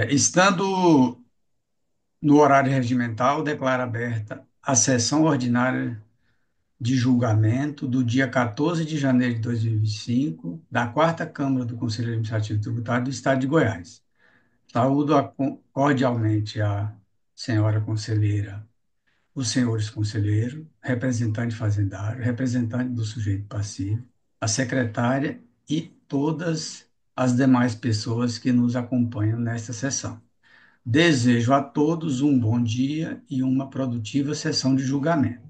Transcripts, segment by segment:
Estando no horário regimental, declaro aberta a sessão ordinária de julgamento do dia 14 de janeiro de 2025 da Quarta Câmara do Conselho Administrativo Tributário do Estado de Goiás. Cordialmente a senhora conselheira, os senhores conselheiros, representante fazendário, representante do sujeito passivo, a secretária e todas as demais pessoas que nos acompanham nesta sessão. Desejo a todos um bom dia e uma produtiva sessão de julgamento.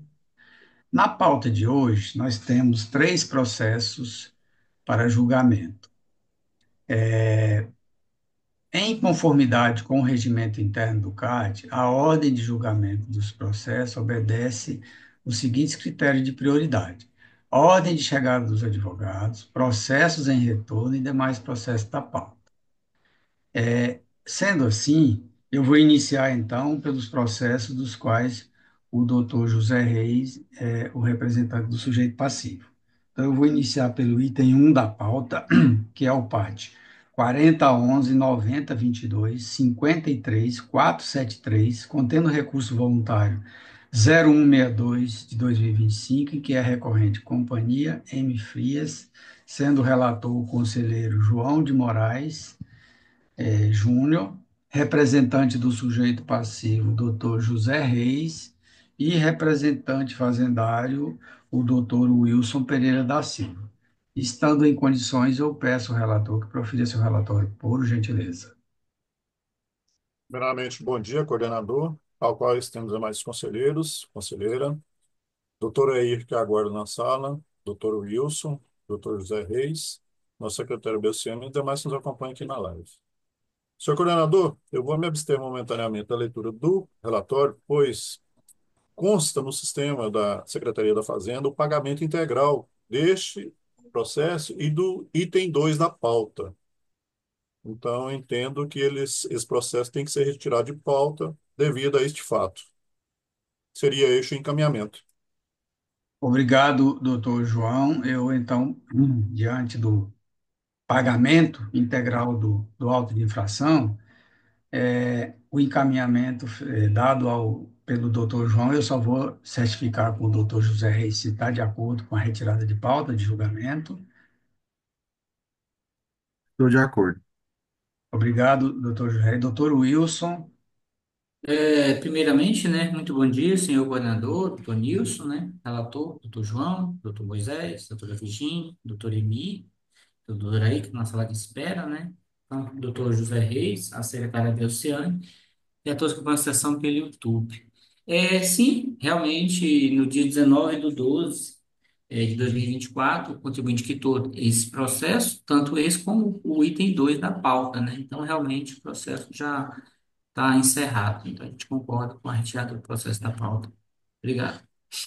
Na pauta de hoje, nós temos três processos para julgamento. Em conformidade com o regimento interno do CAD, a ordem de julgamento dos processos obedece os seguintes critérios de prioridade: ordem de chegada dos advogados, processos em retorno e demais processos da pauta. Sendo assim, eu vou iniciar então pelos processos dos quais o doutor José Reis é o representante do sujeito passivo. Então, eu vou iniciar pelo item 1 da pauta, que é o PAT 4011-9022, 53-473, contendo recurso voluntário 0162 de 2025, que é recorrente Companhia M. Frias, sendo relator o conselheiro João de Moraes Júnior, representante do sujeito passivo, doutor José Reis, e representante fazendário, o doutor Wilson Pereira da Silva. Estando em condições, eu peço ao relator que profira seu relatório, por gentileza. Primeiramente, bom dia, coordenador, ao qual temos demais conselheiros, conselheira, doutor Eir, que aguardo na sala, doutor Wilson, doutor José Reis, nosso secretário Belciano e demais que nos acompanham aqui na live. Senhor coordenador, eu vou me abster momentaneamente da leitura do relatório, pois consta no sistema da Secretaria da Fazenda o pagamento integral deste processo e do item 2 da pauta. Então, eu entendo que esse processo tem que ser retirado de pauta devido a este fato. Seria este o encaminhamento. Obrigado, doutor João. Eu, então, diante do pagamento integral do auto de infração, o encaminhamento dado pelo doutor João, eu só vou certificar com o doutor José Reis se está de acordo com a retirada de pauta de julgamento. Estou de acordo. Obrigado, doutor José. Doutor Wilson, Primeiramente, né, muito bom dia, senhor coordenador, doutor Nilson, né, relator, doutor João, doutor Moisés, doutora Virginia, doutor Emi, doutor aí, que na sala de espera, né, então, doutor José Reis, a secretária Belciane, e a todos que acompanham a sessão pelo YouTube. Sim, realmente, no dia 19 do 12 de 2024, o contribuinte quitou esse processo, tanto esse como o item 2 da pauta, né, então, realmente, o processo já está encerrado. Então, a gente concorda com a retirada do processo da pauta. Obrigado.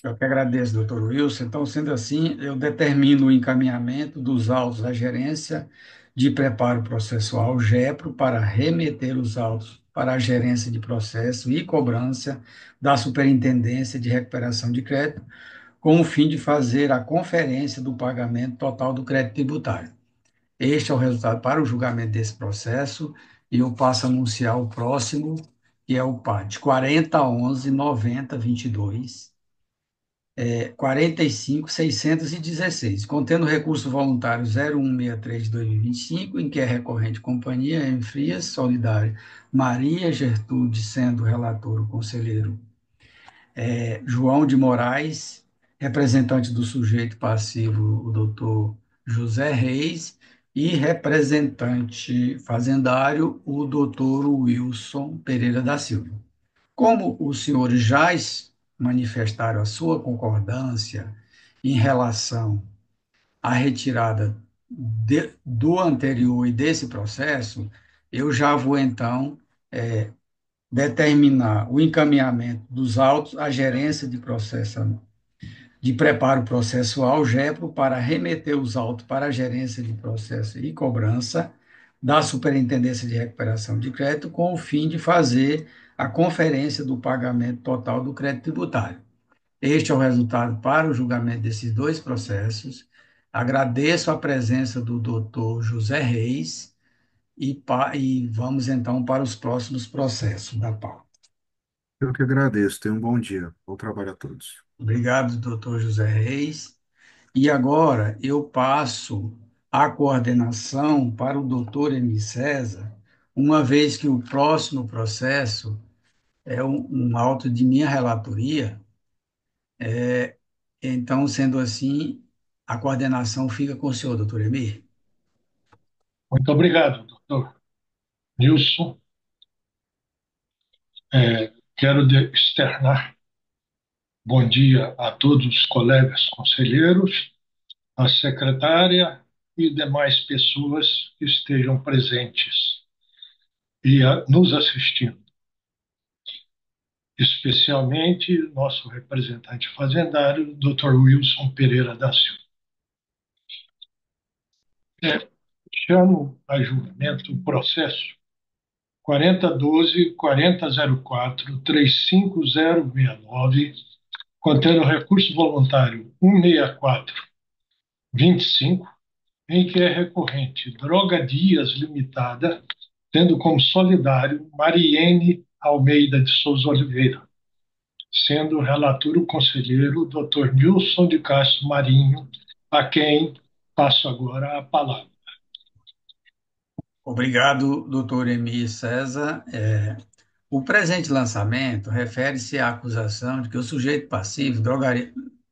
eu que agradeço, doutor Wilson. Então, sendo assim, eu determino o encaminhamento dos autos à gerência de preparo processual, GEPRO, para remeter os autos para a gerência de processo e cobrança da Superintendência de Recuperação de Crédito, com o fim de fazer a conferência do pagamento total do crédito tributário. Este é o resultado para o julgamento desse processo e eu passo a anunciar o próximo, que é o PAD 4011-9022, 45.616, contendo recurso voluntário 0163 de 2025, em que é recorrente Companhia M. Frias Solidária Maria Gertrude, sendo relator o conselheiro João de Moraes, representante do sujeito passivo, o doutor José Reis, e representante fazendário, o doutor Wilson Pereira da Silva. Como os senhores já manifestaram a sua concordância em relação à retirada do anterior e desse processo, eu já vou então determinar o encaminhamento dos autos à gerência de processo de preparo processual, GEPRO, para remeter os autos para a gerência de processo e cobrança da Superintendência de Recuperação de Crédito, com o fim de fazer a conferência do pagamento total do crédito tributário. Este é o resultado para o julgamento desses dois processos. Agradeço a presença do doutor José Reis e vamos então para os próximos processos da pauta. Eu que agradeço. Tenha um bom dia. Bom trabalho a todos. Obrigado, doutor José Reis. E agora eu passo a coordenação para o doutor Emi César, uma vez que o próximo processo é um auto de minha relatoria. Então, sendo assim, a coordenação fica com o senhor, doutor Emir. Muito obrigado, doutor Nilson. Quero externar bom dia a todos os colegas conselheiros, a secretária e demais pessoas que estejam presentes e nos assistindo, especialmente nosso representante fazendário, Dr. Wilson Pereira da Silva. Chamo a julgamento o processo 4012, 4004, 35069, contendo recurso voluntário 16425, em que é recorrente Droga Dias Limitada, tendo como solidário Mariene Almeida de Souza Oliveira, sendo relator o conselheiro Dr. Nilson de Castro Marinho, a quem passo agora a palavra. Obrigado, doutor Emir César. O presente lançamento refere-se à acusação de que o sujeito passivo,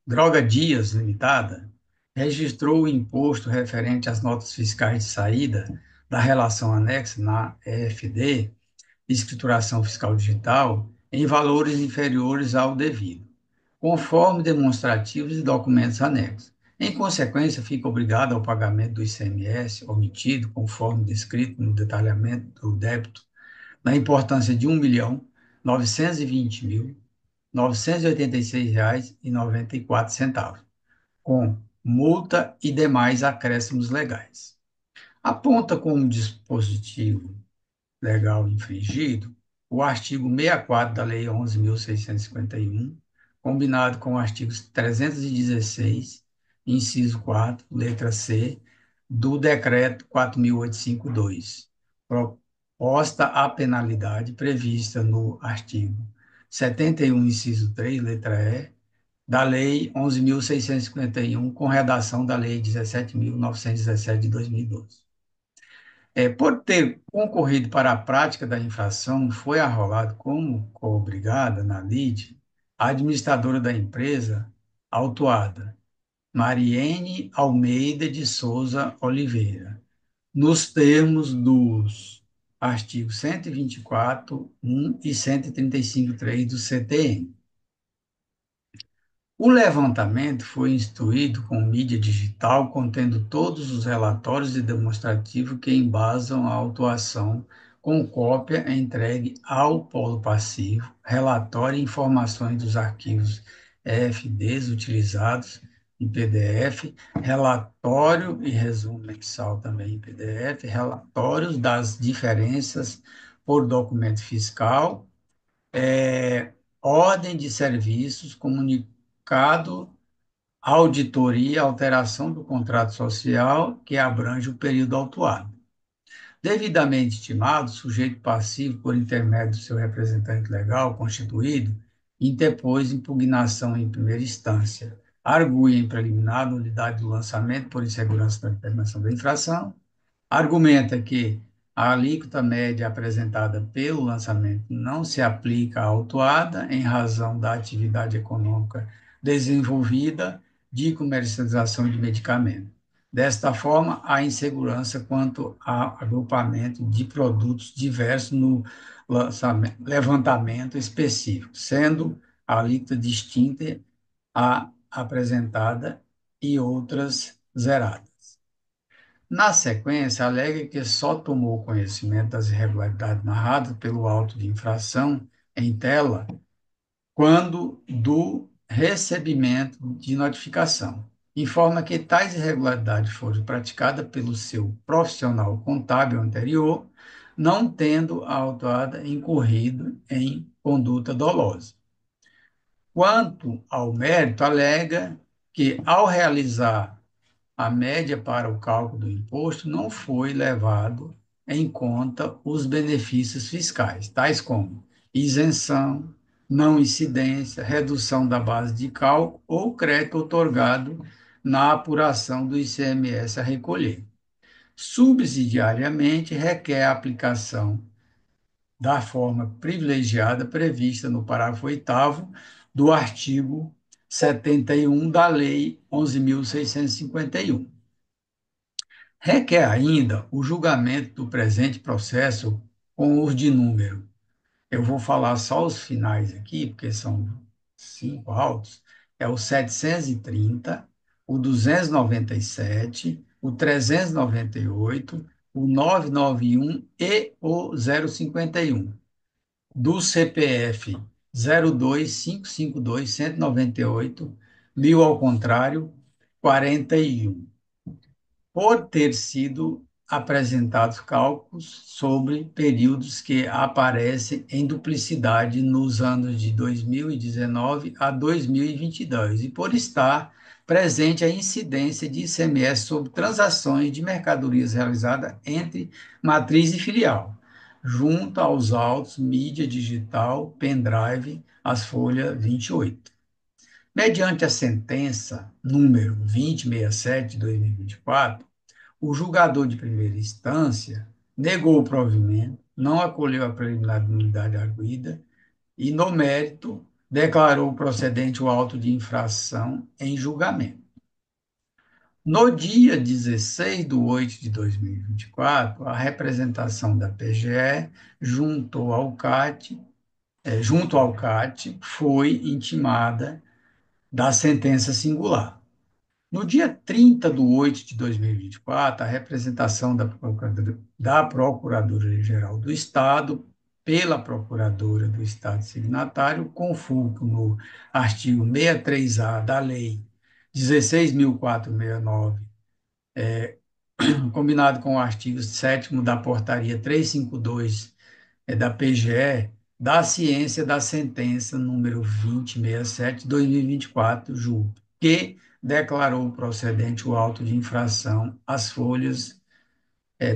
Droga Dias Limitada, registrou o imposto referente às notas fiscais de saída da relação anexa na EFD, Escrituração Fiscal Digital, em valores inferiores ao devido, conforme demonstrativos e documentos anexos. Em consequência, fica obrigado ao pagamento do ICMS omitido, conforme descrito no detalhamento do débito, na importância de R$ 1.920.986,94, com multa e demais acréscimos legais. Aponta como dispositivo legal infringido o artigo 64 da Lei 11.651, combinado com o artigo 316, inciso 4, letra C, do Decreto 4.852, proposta a penalidade prevista no artigo 71, inciso 3, letra E, da Lei 11.651, com redação da Lei 17.917 de 2012. Por ter concorrido para a prática da infração, foi arrolado como coobrigada na lide a administradora da empresa autuada, Mariene Almeida de Souza Oliveira, nos termos dos artigos 124, 1 e 135.3 do CTN. O levantamento foi instruído com mídia digital, contendo todos os relatórios e demonstrativos que embasam a autuação, com cópia entregue ao polo passivo, relatório e informações dos arquivos EFDs utilizados em PDF, relatório e resumo mensal também em PDF, relatórios das diferenças por documento fiscal, ordem de serviços, comunicado, auditoria, alteração do contrato social que abrange o período autuado. Devidamente intimado, o sujeito passivo, por intermédio do seu representante legal constituído, interpôs impugnação em primeira instância, argui em preliminar a nulidade do lançamento por insegurança da determinação da infração, argumenta que a alíquota média apresentada pelo lançamento não se aplica à autuada em razão da atividade econômica desenvolvida de comercialização de medicamentos. Desta forma, há insegurança quanto ao agrupamento de produtos diversos no levantamento específico, sendo a alíquota distinta a apresentada e outras zeradas. Na sequência, alega que só tomou conhecimento das irregularidades narradas pelo auto de infração em tela quando do recebimento de notificação. Informa que tais irregularidades foram praticadas pelo seu profissional contábil anterior, não tendo a autuada incorrido em conduta dolosa. Quanto ao mérito, alega que, ao realizar a média para o cálculo do imposto não foi levado em conta os benefícios fiscais, tais como isenção, não incidência, redução da base de cálculo ou crédito otorgado na apuração do ICMS a recolher. Subsidiariamente, requer a aplicação da forma privilegiada prevista no parágrafo 8º do artigo 71 da Lei 11.651. Requer ainda o julgamento do presente processo com os de número. Eu vou falar só os finais aqui, porque são 5 autos. É o 730, o 297, o 398, o 991 e o 051 do CPF 02552-198, 1000 ao contrário, 41, por ter sido apresentados cálculos sobre períodos que aparecem em duplicidade nos anos de 2019 a 2022 e por estar presente a incidência de ICMS sobre transações de mercadorias realizadas entre matriz e filial, junto aos autos, mídia digital, pendrive, as folhas 28. Mediante a sentença número 2067 de 2024, o julgador de primeira instância negou o provimento, não acolheu a preliminar de nulidade arguida e, no mérito, declarou procedente o auto de infração em julgamento. No dia 16/8 de 2024, a representação da PGE junto ao CAT foi intimada da sentença singular. No dia 30/8 de 2024, a representação da Procuradoria-Geral do Estado, pela Procuradora do Estado signatário, com fulcro no artigo 63A da Lei 16.469, combinado com o artigo 7º da Portaria 352 da PGE, da ciência da sentença número 2067 de 2024, julgo, que declarou procedente o auto de infração às folhas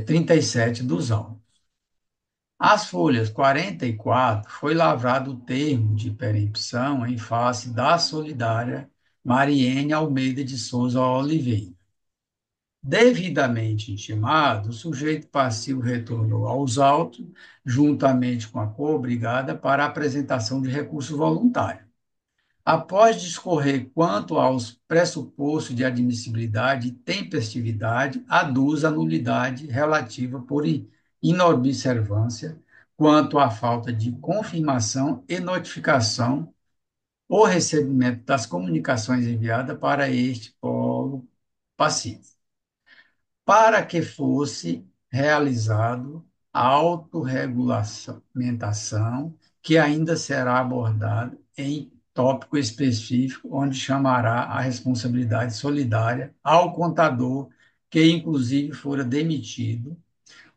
37 dos autos. Às folhas 44, foi lavrado o termo de perempção em face da solidária Mariene Almeida de Souza Oliveira. Devidamente intimado, o sujeito passivo retornou aos autos, juntamente com a coobrigada, para a apresentação de recurso voluntário. Após discorrer quanto aos pressupostos de admissibilidade e tempestividade, aduz a nulidade relativa por inobservância quanto à falta de confirmação e notificação ou recebimento das comunicações enviadas para este polo passivo, para que fosse realizado a autorregulamentação, que ainda será abordada em tópico específico, onde chamará a responsabilidade solidária ao contador, que inclusive fora demitido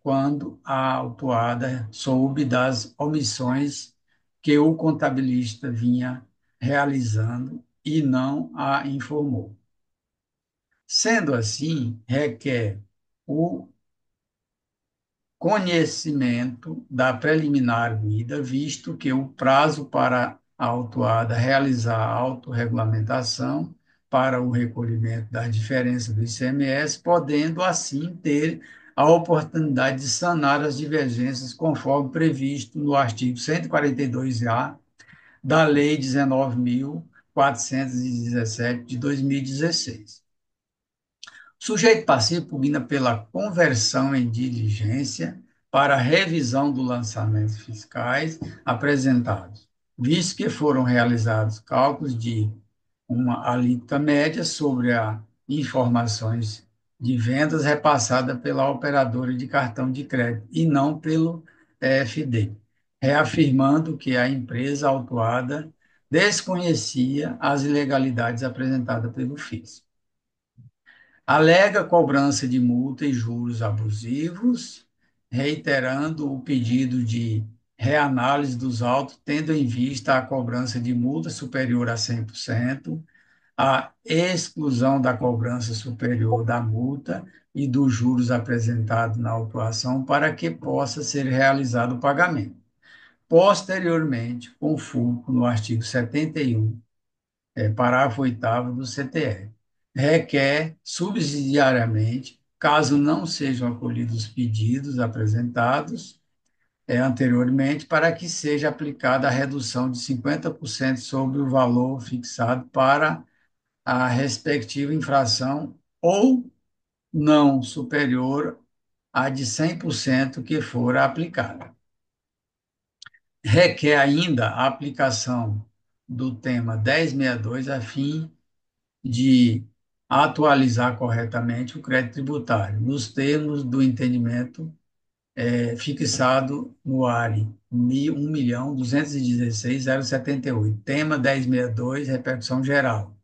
quando a autuada soube das omissões que o contabilista vinha realizando e não a informou. Sendo assim, requer o conhecimento da preliminar arguida, visto que o prazo para a autuada realizar a autorregulamentação para o recolhimento das diferenças do ICMS, podendo assim ter a oportunidade de sanar as divergências conforme previsto no artigo 142-A da Lei 19.417 de 2016. O sujeito passivo pugna pela conversão em diligência para revisão dos lançamentos fiscais apresentados, visto que foram realizados cálculos de uma alíquota média sobre as informações de vendas repassadas pela operadora de cartão de crédito e não pelo EFD, reafirmando que a empresa autuada desconhecia as ilegalidades apresentadas pelo fisco. Alega cobrança de multa e juros abusivos, reiterando o pedido de reanálise dos autos, tendo em vista a cobrança de multa superior a 100%, a exclusão da cobrança superior da multa e dos juros apresentados na autuação para que possa ser realizado o pagamento. Posteriormente, com fulcro no artigo 71, parágrafo 8º do CTE, requer subsidiariamente, caso não sejam acolhidos os pedidos apresentados anteriormente, para que seja aplicada a redução de 50% sobre o valor fixado para a respectiva infração ou não superior a de 100% que for aplicada. Requer ainda a aplicação do tema 1062 a fim de atualizar corretamente o crédito tributário, nos termos do entendimento fixado no ARI 1.216.078, tema 1062, repercussão geral,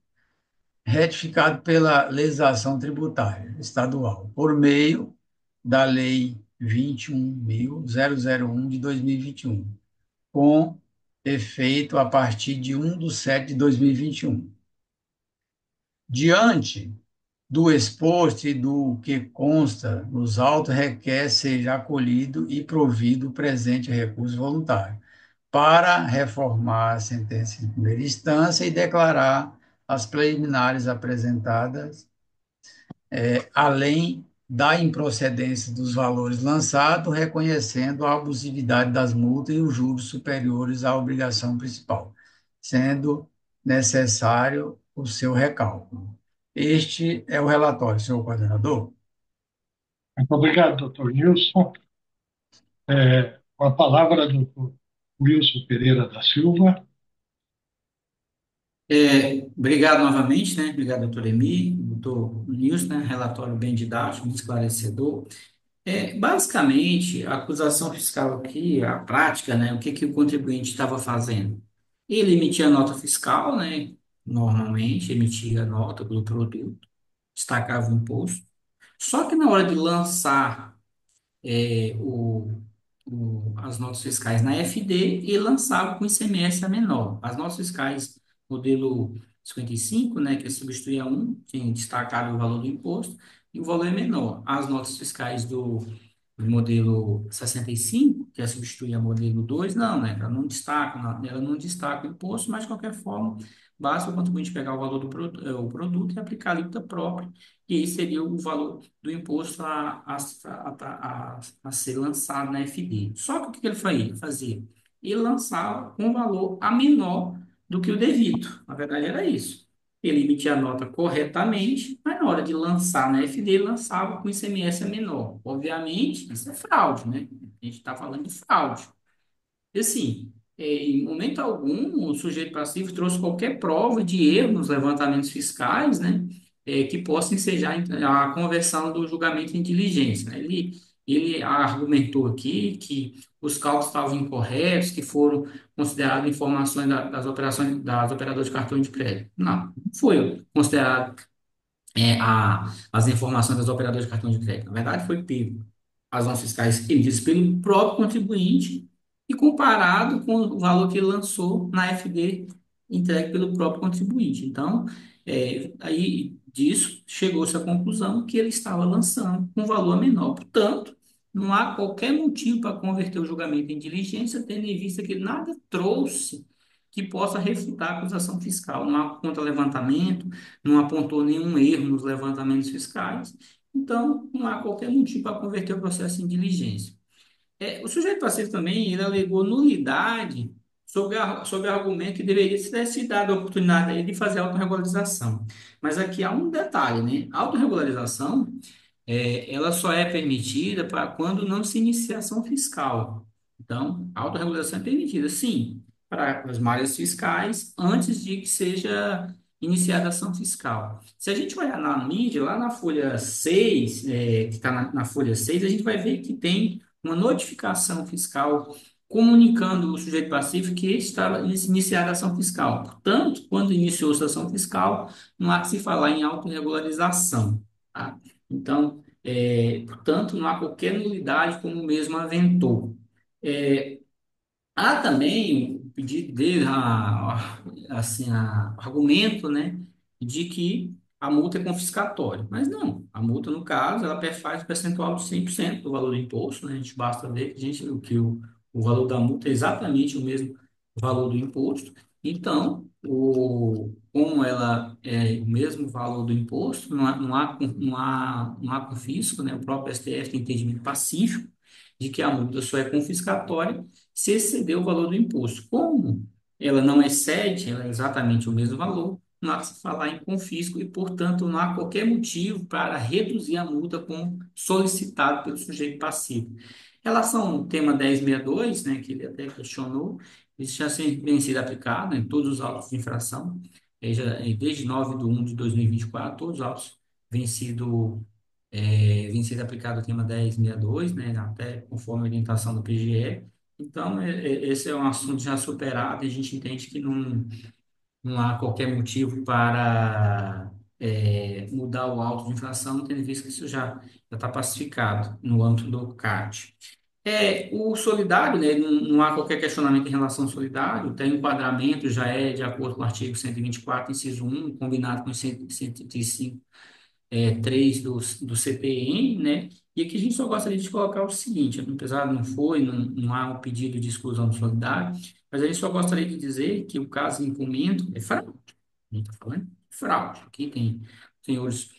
retificado pela legislação tributária estadual, por meio da Lei 21.001 de 2021, com efeito a partir de 1 de 7 de 2021. Diante do exposto e do que consta nos autos, requer seja acolhido e provido o presente recurso voluntário, para reformar a sentença de primeira instância e declarar as preliminares apresentadas, além da improcedência dos valores lançados, reconhecendo a abusividade das multas e os juros superiores à obrigação principal, sendo necessário o seu recálculo. Este é o relatório, senhor coordenador. Muito obrigado, doutor Nilson. Com a palavra, doutor Wilson Pereira da Silva. Obrigado novamente, né? Obrigado, doutor Emi, doutor Nilson, né? Relatório bem didático, muito esclarecedor. Basicamente, a acusação fiscal aqui, a prática, né? O que que o contribuinte estava fazendo? Ele emitia nota fiscal, né? Normalmente, emitia nota pelo produto, destacava o imposto. Só que na hora de lançar as notas fiscais na FD e lançava com ICMS a menor. As notas fiscais modelo 55, né, que substituía um, tinha destacado o valor do imposto, e o valor é menor. As notas fiscais do modelo 65, que é substituir a modelo 2 não, né? Ela não destaca o imposto, mas de qualquer forma, basta o contribuinte pegar o valor o produto e aplicar a alíquota própria, e aí seria o valor do imposto a ser lançado na FD. Só que o que ele fazia? Ele lançava com um valor a menor do que o devido. Na verdade, era isso. Ele emitia a nota corretamente, mas na hora de lançar na FD, ele lançava com ICMS menor. Obviamente, isso é fraude, né? A gente está falando de fraude. E assim, em momento algum, o sujeito passivo trouxe qualquer prova de erro nos levantamentos fiscais, né? Que possa ensejar a conversão do julgamento em diligência, né? Ele argumentou aqui que os cálculos estavam incorretos, que foram consideradas informações das operações das operadoras de cartão de crédito. Não foi considerado as informações das operadoras de cartão de crédito. Na verdade, foi pego as notas fiscais emitidas pelo próprio contribuinte e comparado com o valor que ele lançou na FD entregue pelo próprio contribuinte. Então, aí disso chegou-se à conclusão que ele estava lançando um valor menor. Portanto, não há qualquer motivo para converter o julgamento em diligência, tendo em vista que nada trouxe que possa refutar a acusação fiscal. Não há contra-levantamento, não apontou nenhum erro nos levantamentos fiscais, então não há qualquer motivo para converter o processo em diligência. O sujeito passivo também ele alegou nulidade sobre o argumento que deveria ter sido dado a oportunidade a ele de fazer a autorregularização. Mas aqui há um detalhe, né? A autorregularização ela só é permitida para quando não se inicia ação fiscal. Então, a autorregulação é permitida, sim, para as malhas fiscais, antes de que seja iniciada a ação fiscal. Se a gente olhar na mídia, lá na folha 6, que está na folha 6, a gente vai ver que tem uma notificação fiscal comunicando o sujeito pacífico que estava iniciada a ação fiscal. Portanto, quando iniciou-se a ação fiscal, não há que se falar em autorregularização, tá? Então, portanto, não há qualquer nulidade como mesmo aventou. Há também o pedido dele, assim, o argumento, né, de que a multa é confiscatória. Mas não, a multa, no caso, ela faz percentual de 100% do valor do imposto, né? A gente basta ver que, o valor da multa é exatamente o mesmo valor do imposto. Então, como ela é o mesmo valor do imposto, não há confisco, né? O próprio STF tem entendimento pacífico de que a multa só é confiscatória se exceder o valor do imposto. Como ela não excede, ela é exatamente o mesmo valor, não há que se falar em confisco e, portanto, não há qualquer motivo para reduzir a multa como solicitado pelo sujeito passivo. Em relação ao tema 1062, né, que ele até questionou, isso já vem sido aplicado em todos os autos de infração, desde 9/1/2024, todos os autos vêm sido, vem sido aplicado o tema 1062, né, até conforme a orientação do PGE. Então, esse é um assunto já superado e a gente entende que não há qualquer motivo para mudar o auto de infração, tendo visto que isso já está pacificado no âmbito do CART. O solidário, né, não há qualquer questionamento em relação ao solidário, tem enquadramento, já é de acordo com o artigo 124, inciso 1, combinado com o 105 3 do CPM, né? E aqui a gente só gostaria de colocar o seguinte, apesar de não há um pedido de exclusão do solidário, mas a gente só gostaria de dizer que o caso em comento é fraude. A gente está falando de fraude. Aqui tem senhores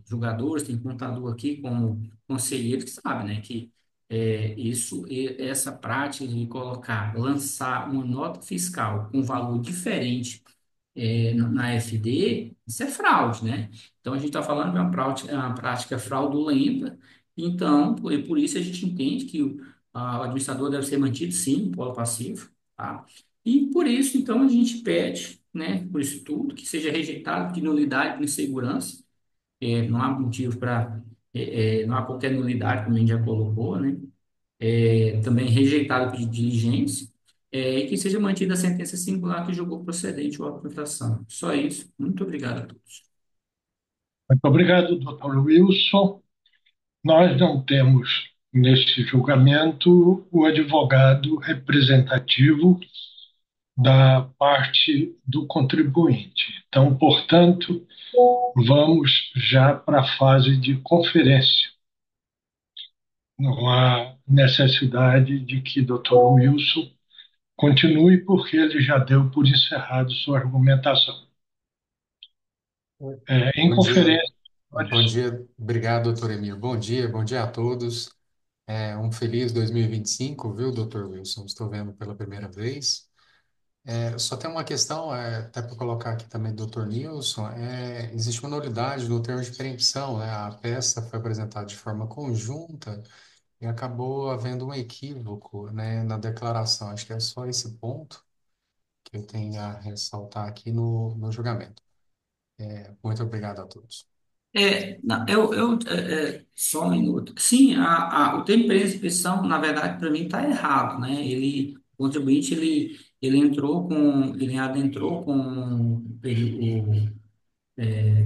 julgadores, tem contador aqui como conselheiro que sabe, né, que essa prática de lançar uma nota fiscal com valor diferente na FD, isso é fraude, né? Então, a gente está falando de é uma prática fraudulenta, então, por isso a gente entende que o administrador deve ser mantido, sim, no polo passivo, tá? E por isso, então, a gente pede, né, por isso tudo, que seja rejeitado de nulidade por insegurança, não há motivo para, não há qualquer nulidade, como a gente já colocou, né? Também rejeitado o pedido de diligência, e que seja mantida a sentença singular que julgou procedente o auto de infração. Só isso. Muito obrigado a todos. Muito obrigado, doutor Wilson. Nós não temos nesse julgamento o advogado representativo da parte do contribuinte. Então, portanto, vamos já para a fase de conferência. Não há necessidade de que doutor Wilson continue, porque ele já deu por encerrado sua argumentação. Em Bom dia, conferência, bom senhores, dia, obrigado, doutor Emílio. Bom dia a todos. Um feliz 2025, viu, doutor Wilson? Estou vendo pela primeira vez. Só tem uma questão, até para colocar aqui também, doutor Nilson, existe uma nulidade no termo de perempção, né? A peça foi apresentada de forma conjunta e acabou havendo um equívoco, né, na declaração. Acho que é só esse ponto que eu tenho a ressaltar aqui no julgamento. Muito obrigado a todos. Não, só um minuto. Sim, o termo de prescrição, na verdade, para mim está errado, né? O contribuinte, ele adentrou com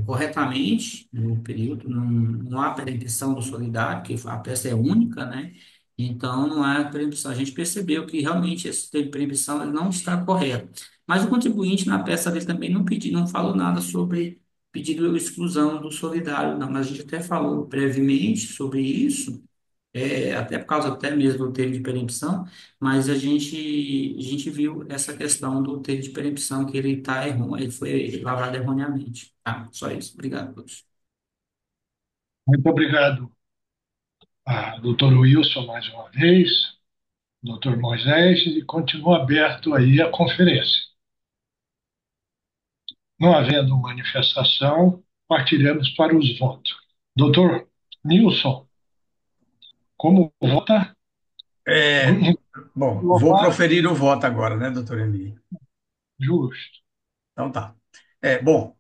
corretamente no período, não há permissão do solidário, porque a peça é única, né? Então, não há permissão. A gente percebeu que realmente esse termo de permissão ele não está correto. Mas o contribuinte, na peça dele, também não falou nada sobre pedido de exclusão do solidário, não. Mas a gente até falou brevemente sobre isso, até por causa até mesmo do termo de perempção, mas a gente viu essa questão do termo de perempção, que ele tá errado, ele foi lavrado erroneamente. Tá, só isso. Obrigado a todos. muito obrigado a doutor Wilson mais uma vez, doutor Moisés, e continua aberto aí a conferência. Não havendo manifestação, partiremos para os votos. Doutor Nilson, como vota? É, bom, vou proferir o voto agora, né, doutor Emílio? Justo. Então tá. Bom,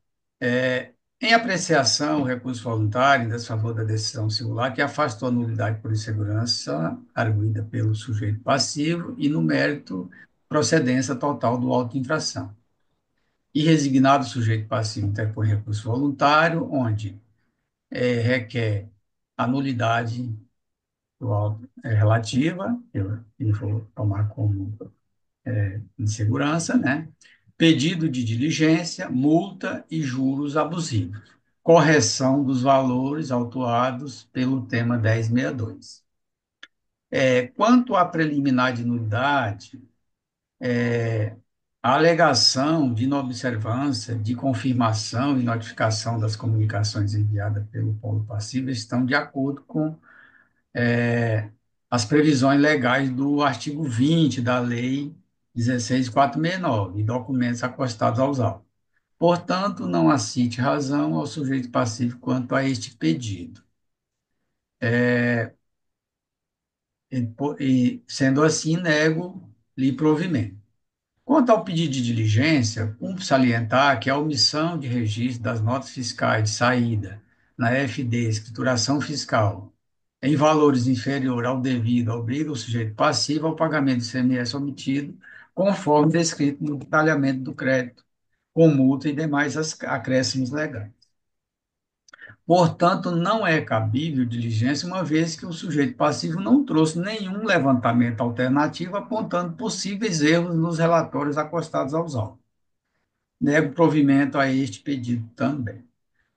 em apreciação, o recurso voluntário em desfavor da decisão singular que afastou a nulidade por insegurança arguida pelo sujeito passivo e, no mérito, procedência total do auto de infração. E resignado o sujeito passivo interpõe recurso voluntário, onde requer a nulidade do auto relativa, eu vou tomar como insegurança, né? pedido de diligência, multa e juros abusivos, correção dos valores autuados pelo tema 1062. Quanto à preliminar de nulidade, a alegação de inobservância, de confirmação e notificação das comunicações enviadas pelo polo passivo estão de acordo com as previsões legais do artigo 20 da Lei 16.469 e documentos acostados aos autos. Portanto, não assiste razão ao sujeito passivo quanto a este pedido. Sendo assim, nego-lhe provimento. Quanto ao pedido de diligência, cumpre salientar que a omissão de registro das notas fiscais de saída na FD, escrituração fiscal, em valores inferior ao devido, obriga o sujeito passivo ao pagamento do ICMS omitido, conforme descrito no detalhamento do crédito, com multa e demais acréscimos legais. Portanto, não é cabível diligência, uma vez que o sujeito passivo não trouxe nenhum levantamento alternativo apontando possíveis erros nos relatórios acostados aos autos. Nego provimento a este pedido também.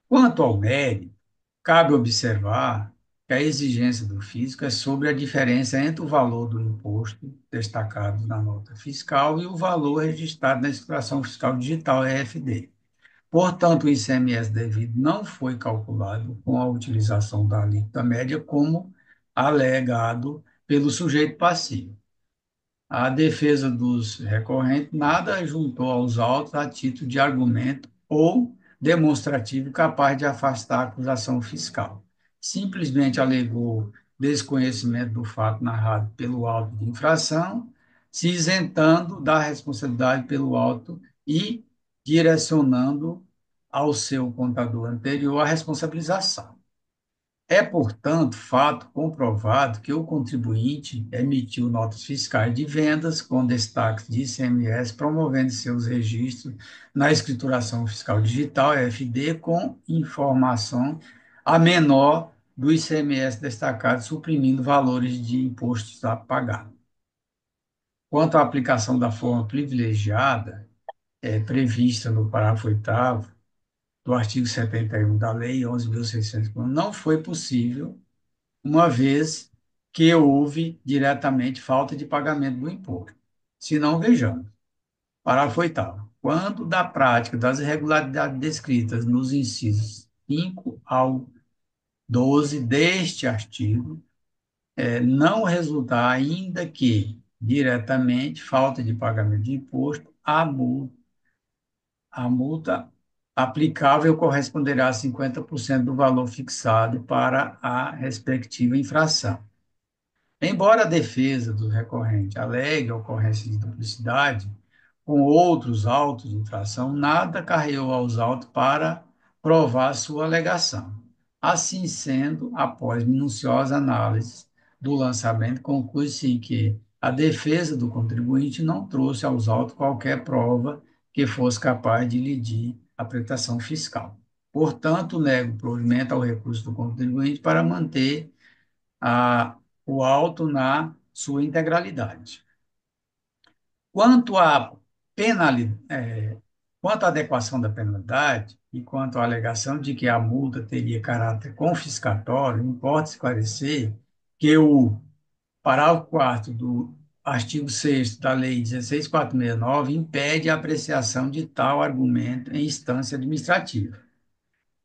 Quanto ao mérito, cabe observar que a exigência do físico é sobre a diferença entre o valor do imposto destacado na nota fiscal e o valor registrado na escrituração fiscal digital, EFD. Portanto, o ICMS devido não foi calculado com a utilização da alíquota média como alegado pelo sujeito passivo. A defesa dos recorrentes nada juntou aos autos a título de argumento ou demonstrativo capaz de afastar a acusação fiscal. Simplesmente alegou desconhecimento do fato narrado pelo auto de infração, se isentando da responsabilidade pelo auto e direcionando ao seu contador anterior a responsabilização. É, portanto, fato comprovado que o contribuinte emitiu notas fiscais de vendas com destaque de ICMS, promovendo seus registros na escrituração fiscal digital, EFD, com informação a menor do ICMS destacado, suprimindo valores de impostos a pagar. Quanto à aplicação da forma privilegiada, prevista no parágrafo 8º do artigo 71 da Lei 11.600, não foi possível, uma vez que houve diretamente falta de pagamento do imposto. Se não, vejamos. Parágrafo 8º. Quando da prática das irregularidades descritas nos incisos 5 ao 12 deste artigo, não resultar, ainda que diretamente, falta de pagamento de imposto, a multa aplicável corresponderá a 50% do valor fixado para a respectiva infração. Embora a defesa do recorrente alegue a ocorrência de duplicidade com outros autos de infração, nada carreou aos autos para provar sua alegação. Assim sendo, após minuciosa análise do lançamento, conclui-se que a defesa do contribuinte não trouxe aos autos qualquer prova que fosse capaz de lidir a prestação fiscal. Portanto, nego provimento ao recurso do contribuinte para manter o auto na sua integralidade. Quanto à quanto à adequação da penalidade e quanto à alegação de que a multa teria caráter confiscatório, importa esclarecer que o parágrafo 4º do artigo 6º da Lei 16.469 impede a apreciação de tal argumento em instância administrativa.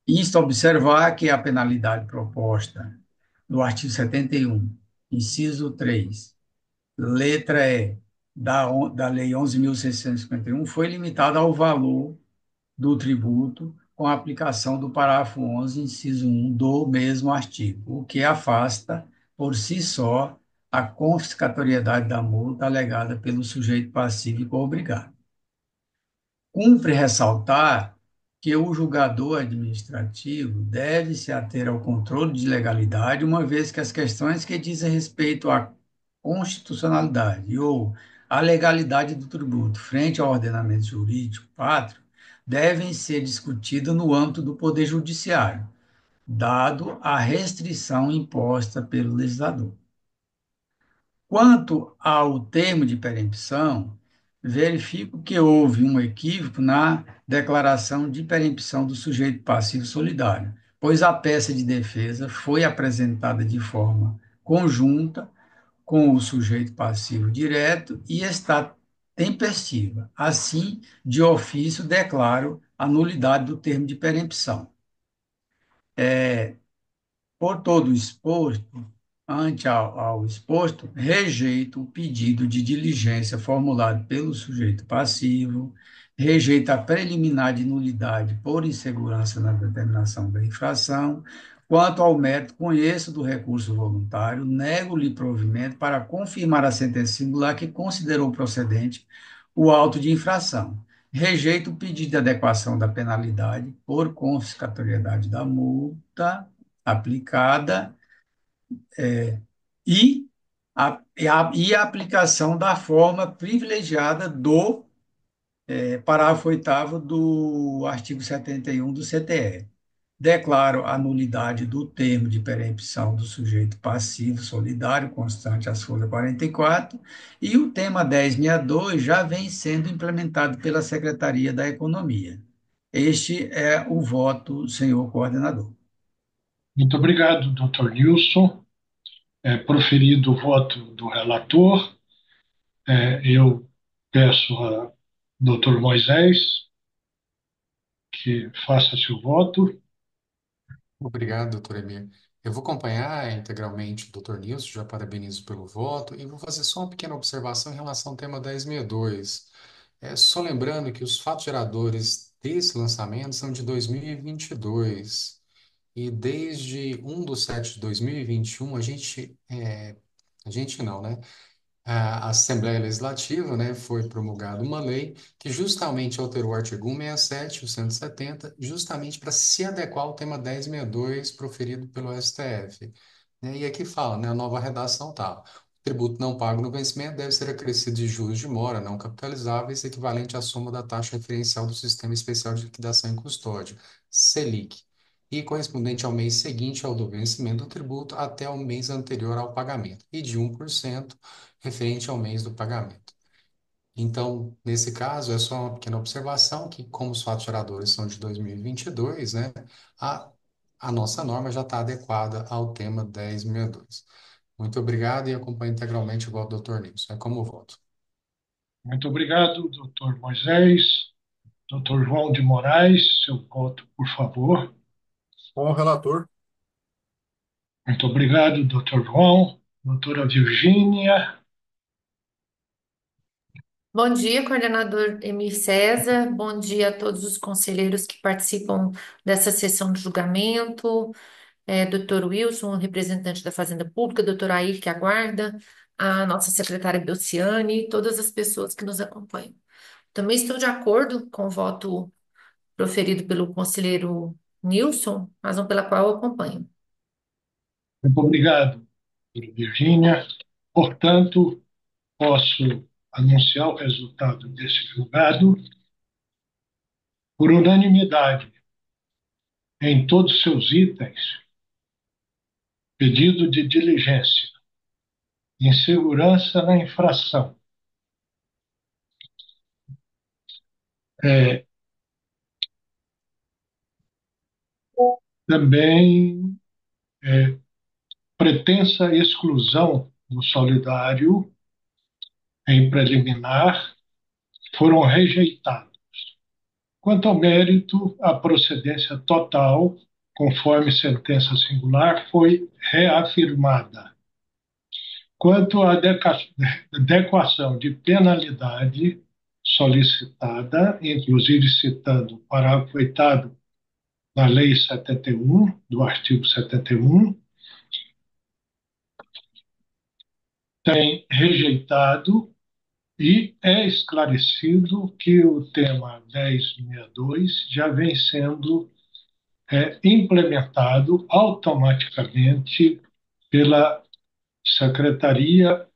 Isto observar que a penalidade proposta do artigo 71, inciso 3, letra E, da Lei 11.651, foi limitada ao valor do tributo com a aplicação do parágrafo 11, inciso 1 do mesmo artigo, o que afasta, por si só, a confiscatoriedade da multa alegada pelo sujeito passivo e obrigado. Cumpre ressaltar que o julgador administrativo deve se ater ao controle de legalidade, uma vez que as questões que dizem respeito à constitucionalidade ou à legalidade do tributo frente ao ordenamento jurídico pátrio devem ser discutidas no âmbito do Poder Judiciário, dado a restrição imposta pelo legislador. Quanto ao termo de perempção, verifico que houve um equívoco na declaração de perempção do sujeito passivo solidário, pois a peça de defesa foi apresentada de forma conjunta com o sujeito passivo direto e está tempestiva. Assim, de ofício, declaro a nulidade do termo de perempção. Por todo o exposto, ante ao exposto, rejeito o pedido de diligência formulado pelo sujeito passivo, rejeito a preliminar de nulidade por insegurança na determinação da infração. Quanto ao mérito, conheço do recurso voluntário, nego-lhe provimento para confirmar a sentença singular que considerou procedente o auto de infração. Rejeito o pedido de adequação da penalidade por confiscatoriedade da multa aplicada e a aplicação da forma privilegiada do parágrafo 8º do artigo 71 do CTE. Declaro a nulidade do termo de perempção do sujeito passivo solidário, constante às folhas 44, e o tema 1062 já vem sendo implementado pela Secretaria da Economia. Este é o voto, senhor coordenador. Muito obrigado, doutor Nilson. Proferido o voto do relator, eu peço a doutor Moisés que faça seu voto. Obrigado, doutor Emir. Eu vou acompanhar integralmente o doutor Nilson, já parabenizo pelo voto, e vou fazer só uma pequena observação em relação ao tema 1062. Só lembrando que os fatos geradores desse lançamento são de 2022, e desde 1 de 7 de 2021, a gente não, né? A Assembleia Legislativa, né, foi promulgada uma lei que justamente alterou o artigo 167, o 170, justamente para se adequar ao tema 1062 proferido pelo STF. Né? E aqui fala, né, a nova redação tá: o tributo não pago no vencimento deve ser acrescido de juros de mora não capitalizáveis equivalente à soma da taxa referencial do Sistema Especial de Liquidação em Custódia, Selic, e correspondente ao mês seguinte ao do vencimento do tributo até o mês anterior ao pagamento, e de 1% referente ao mês do pagamento. Então, nesse caso, é só uma pequena observação que, como os fatos geradores são de 2022, né, a, a nossa norma já está adequada ao tema 1062. Muito obrigado e acompanho integralmente o voto do Dr. Nilson. É como voto. Muito obrigado, doutor Moisés. Doutor João de Moraes, seu voto, por favor. Com o relator, Muito obrigado, doutor João. Doutora Virgínia. Bom dia, coordenador Emir César. Bom dia a todos os conselheiros que participam dessa sessão de julgamento. Doutor Wilson, representante da Fazenda Pública, doutor Air, que aguarda, a nossa secretária Belciane, todas as pessoas que nos acompanham. Também estou de acordo com o voto proferido pelo conselheiro Nilson, razão pela qual eu acompanho. Muito obrigado, doutora Virgínia. Portanto, posso anunciar o resultado desse julgado por unanimidade em todos os seus itens. Pedido de diligência, insegurança na infração, é, também pretensa exclusão do solidário em preliminar foram rejeitados. Quanto ao mérito, a procedência total, conforme sentença singular, foi reafirmada. Quanto à adequação de penalidade solicitada, inclusive citando o parágrafo 8º da Lei 71, do artigo 71, tem rejeitado e é esclarecido que o tema 1062 já vem sendo implementado automaticamente pela Secretaria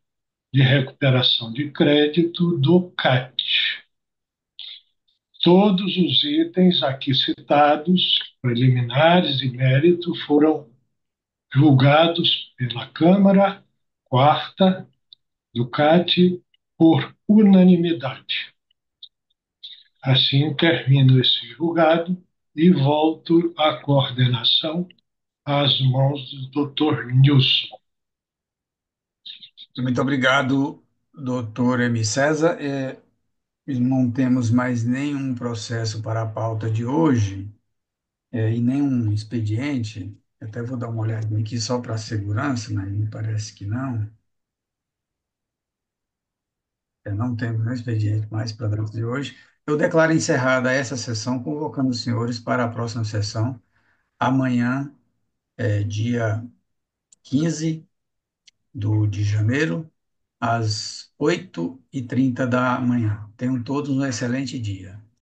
de Recuperação de Crédito do CAT. Todos os itens aqui citados, preliminares e mérito, foram julgados pela Câmara Quarta do CAT por unanimidade. Assim termino esse julgado e volto a coordenação às mãos do Dr. Nilson. Muito obrigado, doutor Emi César. Não temos mais nenhum processo para a pauta de hoje, e nenhum expediente. Até vou dar uma olhadinha aqui só para segurança, mas me parece que não. Não temos nenhum expediente mais para a data de hoje. Eu declaro encerrada essa sessão, convocando os senhores para a próxima sessão, amanhã, dia 15 de janeiro, às 8h30 da manhã. Tenham todos um excelente dia.